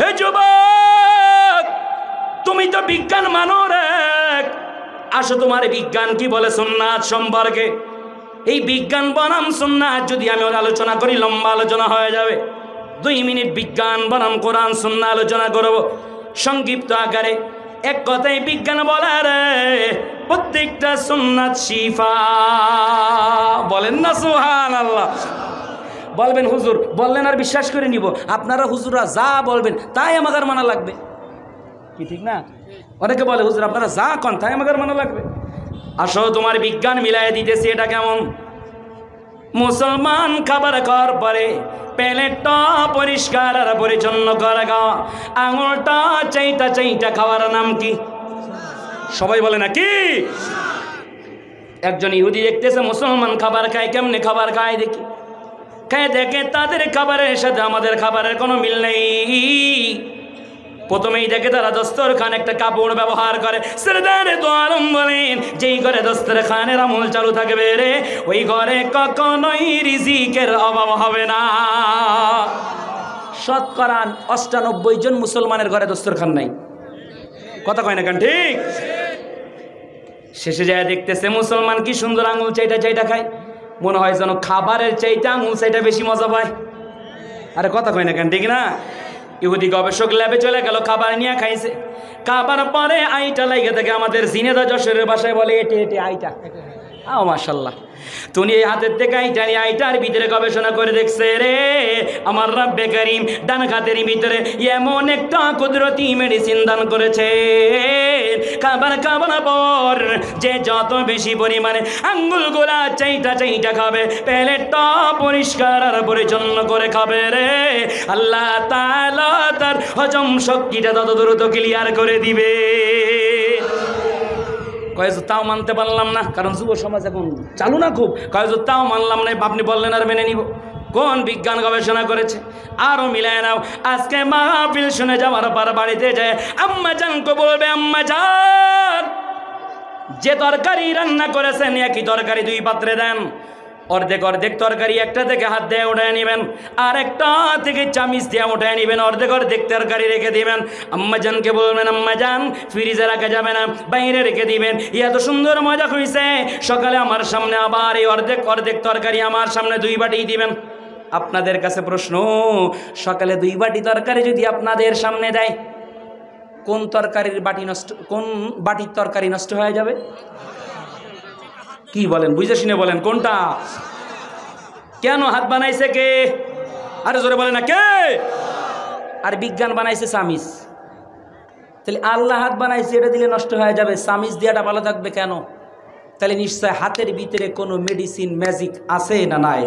হে যুবক, তুমি তো বিজ্ঞান মানো রে, আসো তোমার বিজ্ঞান কি বলে সুন্নাত সম্পর্কে। এই বিজ্ঞান বনাম সুন্নাত যদি আমি আলোচনা করি লম্বা আলোচনা হয়ে যাবে। 2 মিনিট বিজ্ঞান বনাম কোরআন সুন্নাহ আলোচনা করব সংক্ষিপ্ত আকারে। এক কথায় বিজ্ঞান বলে রে প্রত্যেকটা সুন্নাত শিফা। বলেন না সুবহানাল্লাহ। বলবেন হুজুর বললেন আর বিশ্বাস করে নিব, আপনারা হুজুররা যা বলবেন তাই আমাদের মানা লাগবে, কি ঠিক না? অনেকে বলে হুজুর আপনারা যা কন তাই আমাদের মানা লাগবে। আসো তোমার বিজ্ঞান মিলাই দিতেছি। এটা কেমন? মুসলমান খাবার খাওয়ার পরে প্লেটটা পরিষ্কার আর পরিচ্ছন্ন করে খাওয়া, আঙুলটা চাইটা চাইটা খাওয়ার নাম কি? সবাই বলে না কি? একজন ইহুদি দেখতেছে মুসলমান খাবার খায়, কেমনে খাবার খায় দেখি। খায় দেখে তাদের খাবারের সাথে আমাদের খাবারের কোনো মিল নেই। প্রথমেই দেখে তারা দস্তরখান একটা কাপড় ব্যবহার করে। সরদারে দো আলম বলেন যেই ঘরে দস্তরখানের আমল চালু থাকবে রে, ওই ঘরে কখনোই রিজিকের অভাব হবে না। শতকরা 98 জন মুসলমানের ঘরে দস্তরখান নাই। কথা কয় না কেন? ঠিক। শেষে যায় দেখতেছে মুসলমান কি সুন্দর আঙুল চাইটা চাইটা খায়, মনে হয় যেন খাবারের চাইতে আঙুল চাইটা বেশি মজা পায়। আরে কথা কয় না কেন? ঠিক না? ইহুদি গবেষক ল্যাবে চলে গেল, খাবার নিয়ে খাইছে। খাবার পরে আইটা লাগে থাকে, আমাদের জিনেদা যশোরের ভাষায় বলে এটে এটে আইটা। মাশাল্লাহ। তুমি এই হাতের থেকে আইটা নিয়ে আইটার ভিতরে গবেষণা করে দেখছে রে আমার রব্বে কারীম ডান হাতের ভিতরে এমন একটা কুদরতি মেডিসিন দান করেছে। খাবার খাবার পর যে যত বেশি পরিমাণে আঙ্গুলগুলা চাইটা চাইটা খাবে, প্লেটটা পরিষ্কার আর পরিচ্ছন্ন করে খাবে রে, আল্লাহ তাআলা তার হজম শক্তিটা তত দ্রুত ক্লিয়ার করে দিবে। কয়েছে তাও মানতে পারলাম না, কারণ যুব সমাজ এখন চালু না খুব। কয়েছে তাও মানলাম না, আপনি বললেন আর মেনে নিব। কোন বিজ্ঞান গবেষণা করেছে? আরো মিলায় নাও। আজকে মাহফিল শুনে যাওয়ার পর বাড়িতে যায় আম্মা জানকে বলবে আম্মা জান যে তরকারি রান্না করেছেন একই তরকারি 2 পাত্রে দেন। অর্ধেক অর্ধেক তরকারি একটা থেকে হাত দিয়ে উঠায় নেবেন, আর একটা থেকে চামিচ দিয়ে উঠায় নেবেন, অর্ধেক অর্ধেক তরকারি রেখে দিবেন। আম্মা জানকে বলবেন আম্মা জান ফ্রিজে রাখা যাবে না, বাইরে রেখে দিবেন। এত সুন্দর মজা হয়েছে, সকালে আমার সামনে আবার এই অর্ধেক অর্ধেক তরকারি আমার সামনে 2 বাটি দিবেন। আপনাদের কাছে প্রশ্ন, সকালে 2 বাটি তরকারি যদি আপনাদের সামনে দেয়, কোন তরকারির বাটি নষ্ট, কোন বাটির তরকারি নষ্ট হয়ে যাবে? কি বলেন? বুঝে শুনে বলেন কোনটা? কেন? হাত বানাইছে কে? আরে জোরে বলে না কে? আর বিজ্ঞান বানাইছে চামিচ। তাহলে আল্লাহ হাত বানাইছে, এটা দিলে নষ্ট হয়ে যাবে, চামিচ দিয়াটা ভালো থাকবে কেন? তাহলে নিশ্চয় হাতের ভিতরে কোনো মেডিসিন ম্যাজিক আছে না নাই?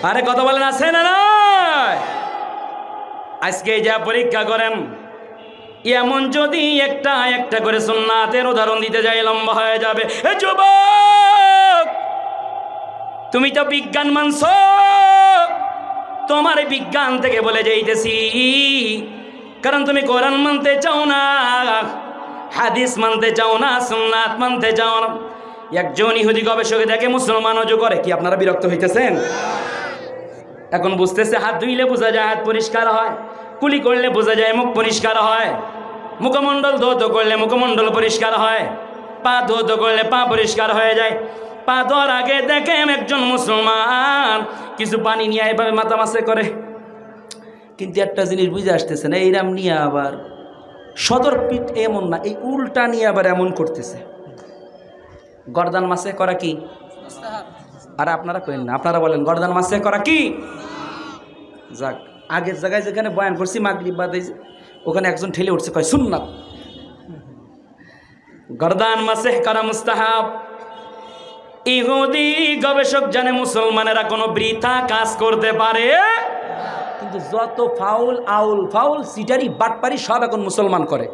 আরে কথা বলেন আছে না নাই? আজকে যা পরীক্ষা করেন, এমন যদি একটা একটা করে সুন্নাতের উদাহরণ দিতে যাই লম্বা হয়ে যাবে। হে যুবক, তুমি তো বিজ্ঞান মানছো, তোমার বিজ্ঞান থেকে বলে যাইতেছি, কারণ তুমি কোরআন মানতে চাও না, হাদিস মানতে চাও না, সুন্নাত মানতে চাও না। একজন ইহুদি গবেষক দেখে মুসলমান অজু করে, কি আপনারা বিরক্ত হইতেছেন? এখন বুঝতেছে হাত ধুইলে বোঝা যায় হাত পরিষ্কার হয়, কুলি করলে বোঝা যায় মুখ পরিষ্কার হয়, মুখমণ্ডল ধৌত করলে মুখমণ্ডল পরিষ্কার হয়, পা ধৌত করলে পা পরিষ্কার হয়ে যায়। পা ধোয়ার আগে দেখেন একজন মুসলমান কিছু পানি নিয়ে এভাবে মাথা মাসে করে, কিন্তু একটা জিনিস বুঝে আসতেছে না, এইরাম নিয়ে আবার সদর পিঠ এমন না, এই উল্টা নিয়ে আবার এমন করতেছে। গর্দান মাসে করা কি? আর আপনারা করেন না, আপনারা বলেন গর্দান মাসে করা কি? যাক, আগের জায়গায় যেখানে বয়ান করছি মাগরিব বাদে, ওখানে একজন ঠেলে উঠছে কয় সুন্নাত। গর্দান মাসে করা মুস্তাহাব। ইহুদি গবেষক জানে মুসলমানেরা কোনো বৃথা কাজ করতে পারে, কিন্তু যত ফাউল আউল ফাউল সিটারি বাটপারি সব এখন মুসলমান করে।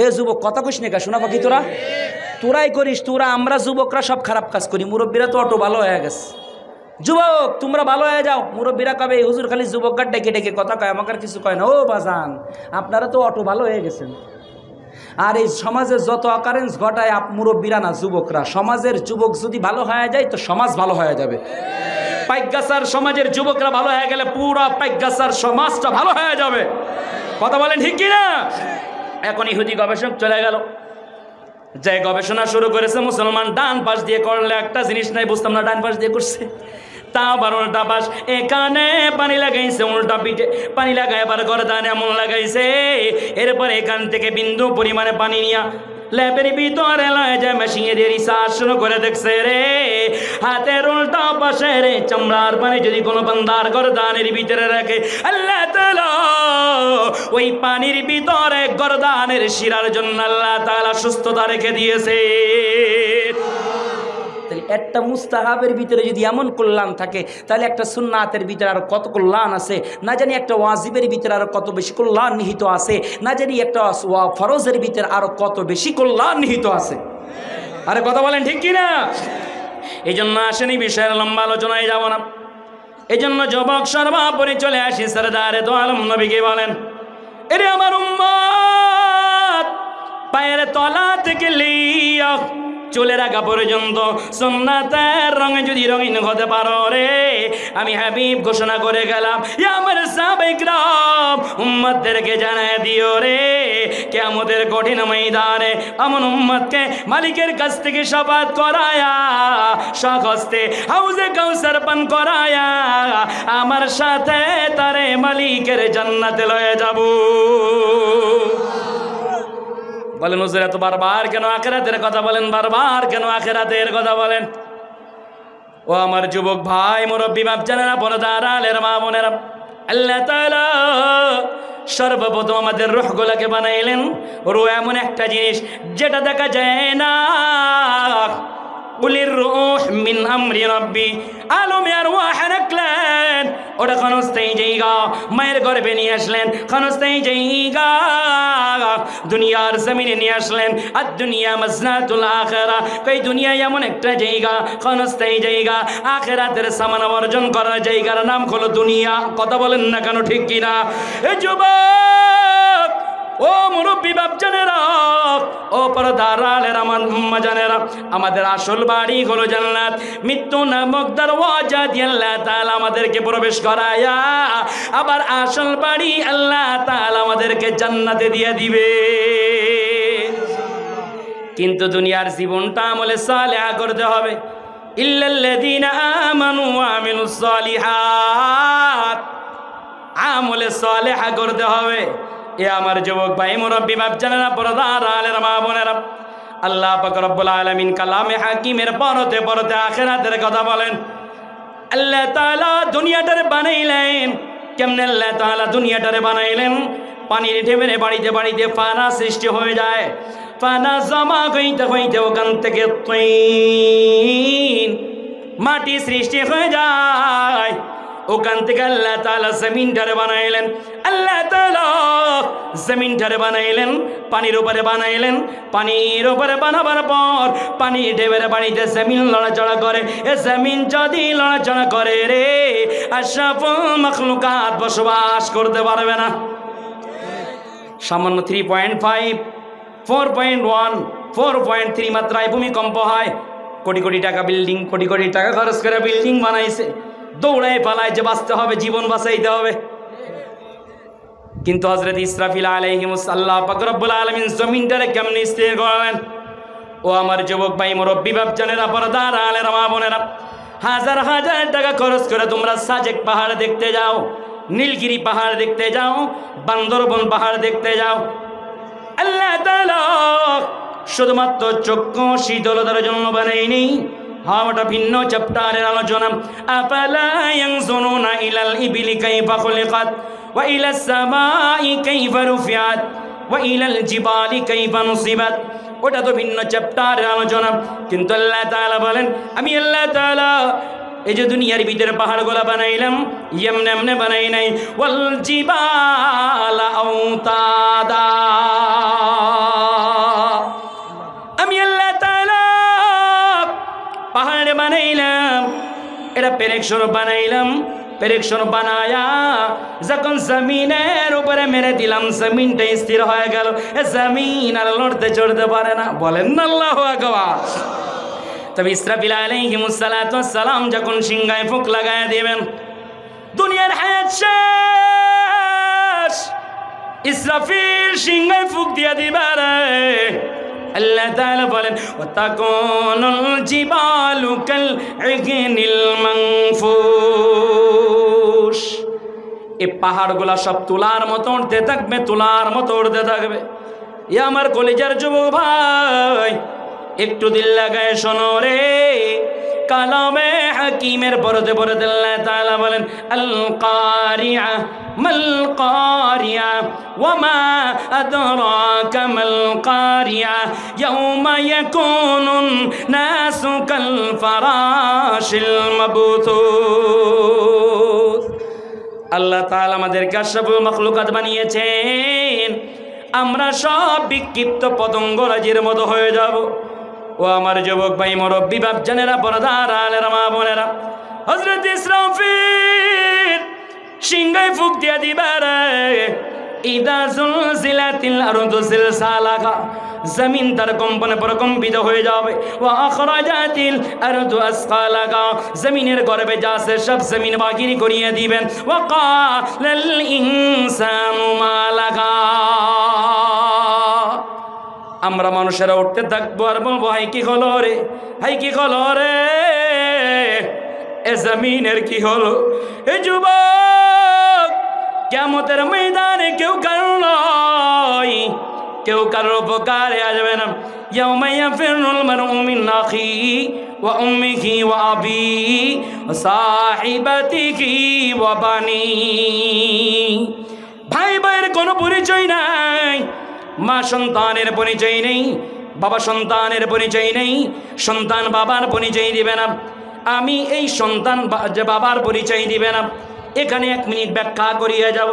এ যুবক কথা কইস না, শোনা পাখি তোরা তোরাই করিস, তোরা আমরা যুবকরা সব খারাপ কাজ করি, মুরব্বীরা তো অটো ভালো হয়ে গেছে। যুবক তোমরা ভালো হয়ে যাও, মুরব্বীরা কবে এই হুজুর খালি যুবকরা ডেকে ডেকে কথা কয়, আমাকে আর কিছু কয় না। ও বাজান, আপনারা তো অটো ভালো হয়ে গেছেন। আর এই সমাজের যত অকারেন্স ঘটায় মুরব্বীরা না, যুবকরা। সমাজের যুবক যদি ভালো হয়ে যায় তো সমাজ ভালো হয়ে যাবে। পাইকগাছার সমাজের যুবকরা ভালো হয়ে গেলে পুরো পাইকগাছার সমাজটা ভালো হয়ে যাবে। কথা বলেন ঠিক কিনা? এখন ইহুদি গবেষক চলে গেল, যে গবেষণা শুরু করেছে মুসলমান ডান পাশ দিয়ে করলে একটা জিনিস নাই, বুঝতাম না ডান পাশ দিয়ে করছে, তা আবার উল্টা পাশ, এখানে পানি লাগাইছে উল্টা পিঠে, পানি লাগাই আবার গর্দানে এমন লাগাইছে, এরপরে এখান থেকে বিন্দু পরিমাণে পানি নিয়া ল্যাবের ভিতরে লয়ে যায় মেশিনে দিয়ে রিসার্চ শুরু করে দেখছে রে, হাতের উল্টা পাশে রে চামড়ার পানি যদি কোনো বান্দার গর্দানের ভিতরে রাখে, আল্লাহ তাআলা ওই পানির ভিতরে গর্দানের শিরার জন্য আল্লাহ তাআলা সুস্থতা রেখে দিয়েছে। একটা মুস্তাহাবের ভিতরে যদি এমন কল্যাণ থাকে, তাহলে একটা সুন্নাতের ভিতরে আরো কত কল্যাণ আছে না জানি, একটা ওয়াজিবের ভিতরে আরো কত বেশি কল্যাণ নিহিত আছে না জানি, একটা ফরজের ভিতরে আরো কত বেশি কল্যাণ নিহিত আছে। আরে কথা বলেন ঠিক কিনা? এই জন্য আসেনি বিষয়ের লম্বা আলোচনায় যাব না, এই জন্য যুবক সর্বোপরি চলে আসি সরদারে দো আলম নবীকে বলেন, এরে আমার উম্মত, পায়ের তলা থেকে লিয়া চুলের আগা পর্যন্ত সুন্নাতের রঙে যদি রঙিন হতে পারো রে, আমি হাবিব ঘোষণা করে গেলাম, আমার সাহাবায়ে কিরাম উম্মতদেরকে জানায় দিও রে, কিয়ামতের কঠিন ময়দানে আমন উম্মতকে মালিকের কাছ থেকে শাফাত করায়া স্বহস্তে হাউজে কাউসার পান করায়া আমার সাথে তারে মালিকের জান্নাতে লয়ে যাব। বলেন হুজুর এত বারবার কেন আখিরাতের কথা বলেন, বারবার কেন আখিরাতের কথা বলেন? ও আমার যুবক ভাই, মুরব্বী বাপজানেরা, পর্দার আলের মা বোনেরা, আল্লাহ তাআলা সর্বপ্রথম আমাদের রূহগুলোকে বানাইলেন। রূহ এমন একটা জিনিস যেটা দেখা যায় না। উলির রূহ মিন আমরি রাব্বি, আলমে আরওয়াহ রাখলেন, ওটা ক্ষণস্থায়ী জায়গা, মায়ের গর্ভে নিয়ে আসলেন, ক্ষণস্থায়ী জায়গা, দুনিয়ার জমিনে নিয়ে আসলেন। আর দুনিয়া মাজনাতুল আখিরা, কই দুনিয়া এমন একটা জায়গা, ক্ষণস্থায়ী জায়গা, আখিরাতের সামান অর্জন করার জায়গার নাম হলো দুনিয়া। কথা বলেন না কেন ঠিক কিনা? এ যুবক, ও মুরব্বী বাপজানেরা, ও পর্দার আলের আমার আম্মা জানেরা, আমাদের আসল বাড়ি হলো জান্নাত। মৃত্যু নামক দরওয়াজা দিয়ে আল্লাহ তাআলা আমাদেরকে প্রবেশ করায়া আবার আসল বাড়ি আল্লাহ তাআলা আমাদেরকে জান্নাতে দিয়ে দিবে। কিন্তু দুনিয়ার জীবনটা আমলে সালেহা করতে হবে। ইল্লাল্লাযীনা আমানু ওয়া আমিলুস সালিহাত, আমলে সালেহা করতে হবে। এ আমার যুবক ভাই, মুরব্বী বাপজানেরা, পর্দার আলের মা বোনেরা, আল্লাহ পাক রব্বুল আলামিন কালামে হাকিমের পরতে পরতে আখিরাতের কথা বলেন। আল্লাহ তাআলা দুনিয়াটারে বানাইলেন কেমনে? আল্লাহ তাআলা দুনিয়াটারে বানাইলেন, পানির ঢেউয়ে বাড়িতে বাড়িতে ফানা সৃষ্টি হয়ে যায়, ফানা জমা হইতে হইতে ওখান থেকে মাটি সৃষ্টি হয়ে যায়। ওখান থেকে আল্লাহ তাআলা জমিনটারে বানাইলেন। আল্লাহ তাআলা জমিনটারে বানাইলেন, পানির উপরে বানাইলেন। পানির উপরে বানাবার পর পানি ঢেউয়ের বাড়িতে জমিন লড়াচড়া করে। এ জমিন যদি লড়াচড়া করে রে, আশরাফুল মাখলুকাত বসবাস করতে পারবে না। সামান্য 3.5, 4.1, 4.3 মাত্রায় ভূমিকম্প হয়। কোটি কোটি টাকা বিল্ডিং, কোটি কোটি টাকা খরচ করে বিল্ডিং বানাইছে, দৌড়ায় পালায় যে বাঁচতে হবে, জীবন বাঁচাইতে হবে। কিন্তু হযরত ইসরাফিল আলাইহিস আল্লাহ পাক রব্বুল আলামিন জমিনটারে কেমনে স্থির করলেন? ও আমার যুবক ভাই, মুরব্বী বাপজানেরা, পর্দার আলের মা বোনেরা, হাজার হাজার টাকা খরচ করে তোমরা সাজেক পাহাড় দেখতে যাও, নীলগিরি পাহাড় দেখতে যাও, বান্দরবন পাহাড় দেখতে যাও। আল্লাহ তাআলা শুধুমাত্র চক্ষু শীতলতার জন্য বানায়নি। হ্যাঁ, ওটা ভিন্ন চ্যাপ্টারের আলোচনা। আফালা ইয়ানজুরুনা ইলাল ইবিলি কাইফা খুলিকাত ওয়া ইলাস সামাই কাইফা রুফিআত ওয়া ইলাল জিবালি কাইফা নুসিবাত, ওটা তো ভিন্ন চ্যাপ্টারের আলোচনা। কিন্তু আল্লাহ তাআলা বলেন, আমি আল্লাহ তাআলা এই যে দুনিয়ার ভিতরে পাহাড়গুলা বানাইলাম, এমনি এমনি বানাই নাই। ওয়াল জিবালা আওতাদা, আমি আল্লাহ তাআলা পাহাড় বানাইলাম, এটা পেরেক স্বরূপ বানাইলাম। পেরেক স্বরূপ বানায়া যখন জমিনের উপরে মেরে দিলাম, জমিনটা স্থির হয়ে গেল। জমিন আর লড়তে চড়তে পারে না। বলেন না আল্লাহু আকবার। তবে ইসরাফিল আলাইহিস সালাতু ওয়াস সালাম যখন সিংহায় ফুঁক লাগায় দিবেন, দুনিয়ার হায়াত শেষ, ইসরাফিল সিংহায় ফুঁক দিয়া দিবারে আল্লাহ তাআলা বলেন ওয়াতাকুনুল জিবালু কাল ইগনিল মানফুশ। এই পাহাড়গুলা সব তুলার মতো উঠতে থাকবে, তুলার মতো উঠতে থাকবে। এ আমার কলিজার যুবক ভাই, একটু দিল লাগায় শোনো রে। কালামে হাকিমের পরতে পরতে আল্লাহ তাআলা বলেন আল কারিয়া মাল কারিয়া ওয়া মা আদরাকা মাল কারিয়া ইয়াউমা ইয়াকুনুন নাসু কাল ফারাশিল মাবথুস। আল্লাহ তাআলা আমাদেরকে আশরাফুল মাখলুকাত বানিয়েছেন, আমরা সব বিক্ষিপ্ত পতঙ্গরাজির মতো হয়ে যাব। ও আমার যুবক ভাই, মুরব্বী বাপজানেরা, পর্দার আলেরা, মা বোনেরা, হযরত ইসরাফিল সিংহায় ফুঁক দিয়া দিবারে ইদা জুলজিলাতিল আরদু জিলজালাহা, জমিন তার কম্পনে প্রকম্পিত হয়ে যাবে। ওয়া আখরাজাতিল আরদু আসকালাহা, জমিনের গর্ভে যা আছে সব জমিন বাহির করিয়ে দিবেন। ওয়া ক্বালাল ইনসানু মা লাহা, আমরা মানুষেরা উঠতে থাকবো আর বলবো হাই কি হলো রে, হাই কি হলো রে, এ জমিনের কি হলো। এ যুবক, কিয়ামতের ময়দানে কেউ কারো নয়, কেউ কারোর উপকারে আসবে না। ইয়াউমা ইয়াফিরুল মারউ মিন আখিহি ওয়া উম্মিহি ওয়া আবিহি ওয়া সাহিবাতিহি ওয়া বানিহি। ভাই ভাইয়ের কোনো পরিচয় নাই, মা সন্তানের পরিচয় নেই, বাবা সন্তানের পরিচয় নেই, সন্তান বাবার পরিচয় দিবে না। আমি এই সন্তান যে বাবার পরিচয় দিবে না, এখানে 1 মিনিট ব্যাখ্যা করিয়ে যাব।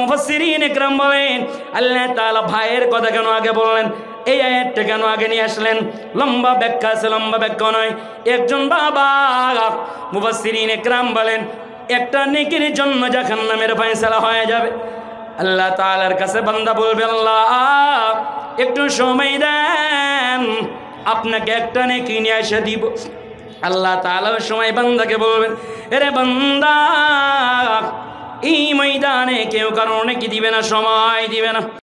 মুফাসসিরিন ইকরাম বলেন আল্লাহ তাআলা ভাইয়ের কথা কেন আগে বললেন, এই আয়াতটা কেন আগে নিয়ে আসলেন? লম্বা ব্যাখ্যা আছে, লম্বা ব্যাখ্যা নয়। একজন বাবা, মুফাসসিরিন ইকরাম বলেন, একটা নেকির জন্য জাহান্নামের ফয়সালা হয়ে যাবে। আল্লাহ তাআলার কাছে বান্দা বলবে, আল্লাহ একটু সময় দেন, আপনাকে একটা নেকি নিয়ে এসে দিব। আল্লাহ তাআলা ওই সময় বান্দাকে বলবেন, এরে বান্দা, এই ময়দানে কেউ কারো নেকি দিবে না, সময় দিবে না।